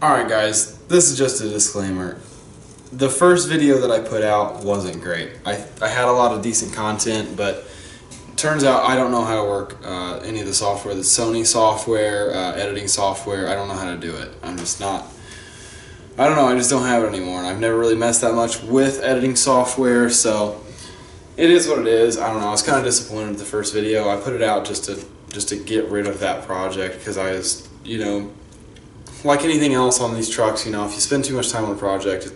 Alright guys, this is just a disclaimer. The first video that I put out wasn't great. I had a lot of decent content, but it turns out I don't know how to work any of the software. The Sony software, editing software, I don't know how to do it. I'm just not, I don't know, I just don't have it anymore. And I've never really messed that much with editing software, so it is what it is. I don't know, I was kind of disappointed with the first video. I put it out just to get rid of that project because I was, you know, like anything else on these trucks, you know, if you spend too much time on a project,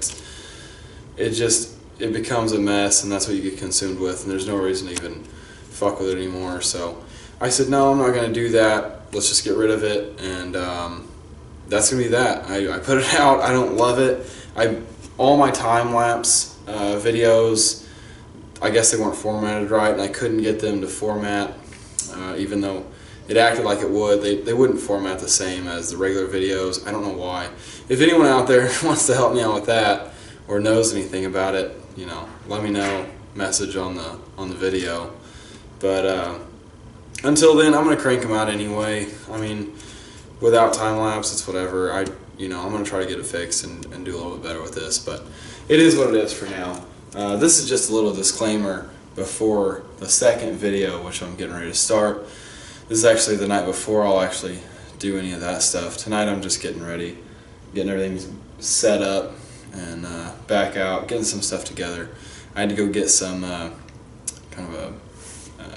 it becomes a mess, and that's what you get consumed with, and there's no reason to even fuck with it anymore. So I said, no, I'm not going to do that. Let's just get rid of it, and that's going to be that. I put it out. I don't love it. All my time-lapse videos, I guess they weren't formatted right, and I couldn't get them to format, even though it acted like it would. They wouldn't format the same as the regular videos. I don't know why. If anyone out there wants to help me out with that or knows anything about it, you know, let me know. Message on the video. But until then, I'm gonna crank them out anyway. I mean, without time lapse, it's whatever. I'm gonna try to get it fixed and do a little bit better with this. But it is what it is for now. This is just a little disclaimer before the second video, which I'm getting ready to start. This is actually the night before I'll actually do any of that stuff. Tonight I'm just getting ready, getting everything set up and back out, getting some stuff together. I had to go get some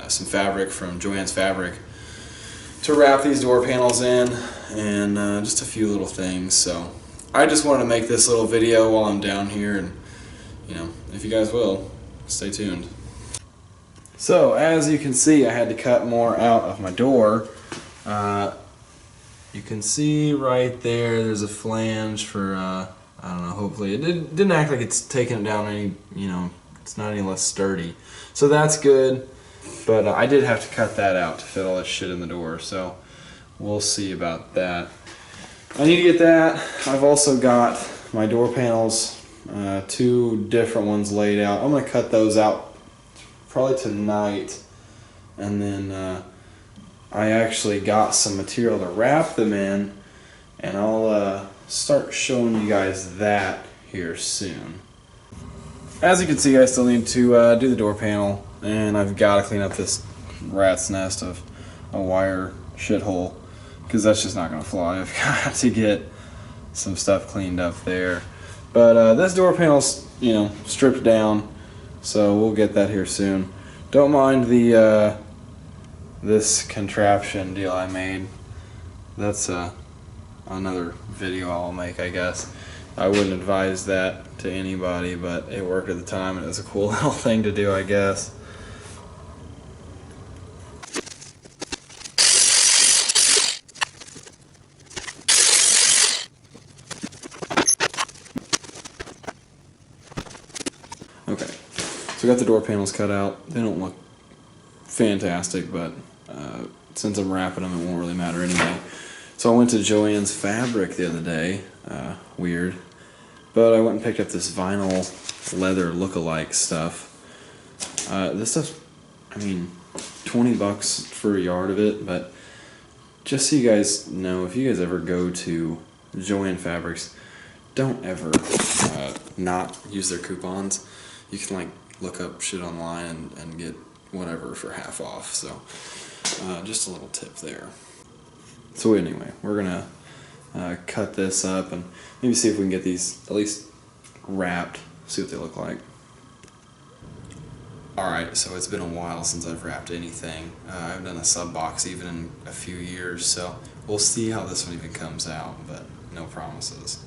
some fabric from Joann's Fabric to wrap these door panels in, and just a few little things. So I just wanted to make this little video while I'm down here, and you know, if you guys will, stay tuned. So as you can see, I had to cut more out of my door. You can see right there, there's a flange for, I don't know, hopefully it didn't act like it's taking it down any, you know, it's not any less sturdy. So that's good, but I did have to cut that out to fit all this shit in the door, so we'll see about that. I need to get that. I've also got my door panels, two different ones laid out. I'm going to cut those out probably tonight, and then I actually got some material to wrap them in, and I'll start showing you guys that here soon. As you can see, I still need to do the door panel, and I've got to clean up this rat's nest of a wire shithole, because that's just not going to fly. I've got to get some stuff cleaned up there. But this door panel's, you know, stripped down, so we'll get that here soon. Don't mind the this contraption deal I made. That's another video I'll make, I guess. I wouldn't advise that to anybody, but it worked at the time, and it was a cool little thing to do, I guess. Okay, so I got the door panels cut out. They don't look fantastic, but since I'm wrapping them, it won't really matter anyway. So I went to Joann's Fabric the other day. Weird. But I went and picked up this vinyl leather look-alike stuff. This stuff's, I mean, 20 bucks for a yard of it, but just so you guys know, if you guys ever go to Joann Fabrics, don't ever not use their coupons. You can like look up shit online and get whatever for half off. So just a little tip there. So anyway, we're gonna cut this up and maybe see if we can get these at least wrapped, see what they look like. Alright, so it's been a while since I've wrapped anything. I haven't done a sub box even in a few years, so we'll see how this one even comes out, but no promises.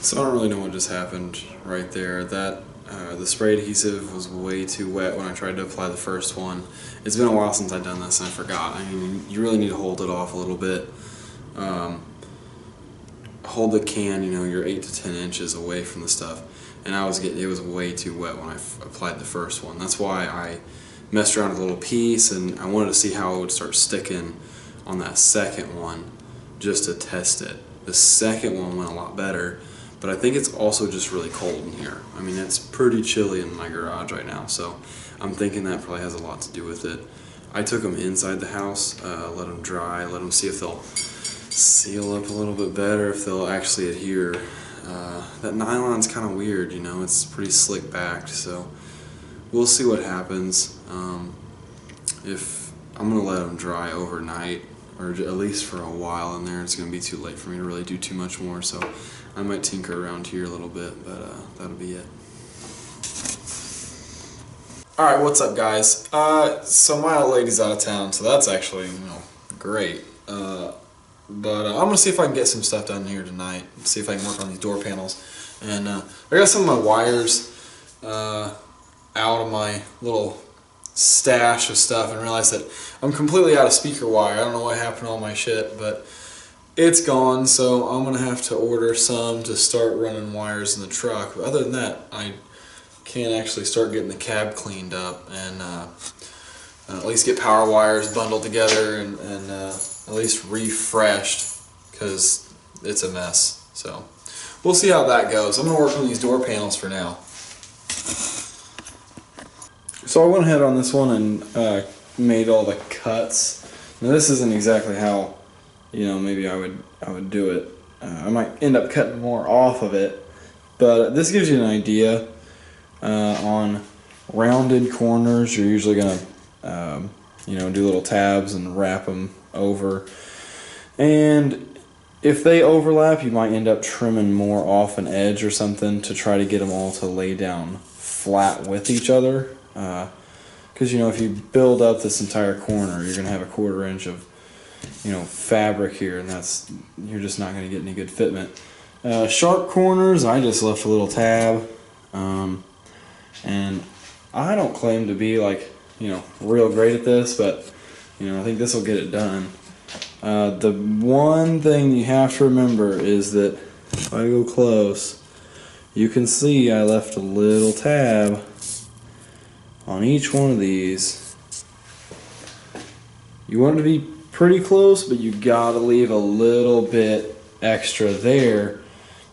So I don't really know what just happened right there. That the spray adhesive was way too wet when I tried to apply the first one. It's been a while since I've done this and I forgot. I mean, you really need to hold it off a little bit. Hold the can, you know, you're 8 to 10 inches away from the stuff. And it was way too wet when I applied the first one. That's why I messed around with a little piece, and I wanted to see how it would start sticking on that second one just to test it. The second one went a lot better, but I think it's also just really cold in here. I mean, it's pretty chilly in my garage right now, so I'm thinking that probably has a lot to do with it. I took them inside the house, let them dry, let them see if they'll seal up a little bit better, if they'll actually adhere. That nylon's kind of weird, you know, it's pretty slick backed, so we'll see what happens. If I'm gonna let them dry overnight, or at least for a while in there, it's gonna be too late for me to really do too much more, so I might tinker around here a little bit, but that'll be it. Alright, what's up guys? So my old lady's out of town, so that's actually, you know, great. But I'm gonna see if I can get some stuff done here tonight. See if I can work on these door panels. And I got some of my wires out of my little stash of stuff and realized that I'm completely out of speaker wire. I don't know what happened to all my shit, but it's gone, so I'm gonna have to order some to start running wires in the truck. But other than that, I can actually start getting the cab cleaned up and at least get power wires bundled together and at least refreshed, because it's a mess. So we'll see how that goes. I'm gonna work on these door panels for now. So I went ahead on this one and made all the cuts. Now this isn't exactly how, you know, maybe I would do it. I might end up cutting more off of it, but this gives you an idea. On rounded corners, you're usually gonna you know, do little tabs and wrap them over, and if they overlap, you might end up trimming more off an edge or something to try to get them all to lay down flat with each other, because you know, if you build up this entire corner, you're gonna have a 1/4 inch of, you know, fabric here, and you're just not gonna get any good fitment. Sharp corners, I just left a little tab, and I don't claim to be, like, you know, real great at this, but you know, I think this will get it done. The one thing you have to remember is that if I go close, you can see I left a little tab on each one of these. You want it to be pretty close, but you gotta leave a little bit extra there,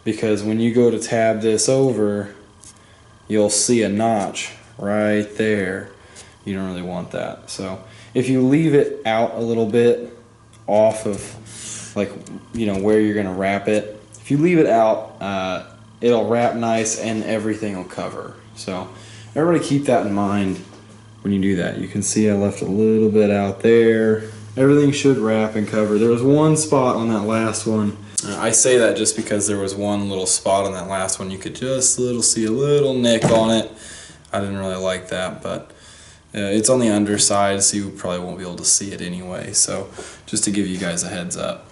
because when you go to tab this over, you'll see a notch right there. You don't really want that. So if you leave it out a little bit off of, like, you know, where you're gonna wrap it, if you leave it out, it'll wrap nice and everything will cover. So everybody keep that in mind when you do that. You can see I left a little bit out there. Everything should wrap and cover. There was one spot on that last one. I say that just because there was one little spot on that last one. You could just see a little nick on it. I didn't really like that, but it's on the underside, so you probably won't be able to see it anyway. So just to give you guys a heads up.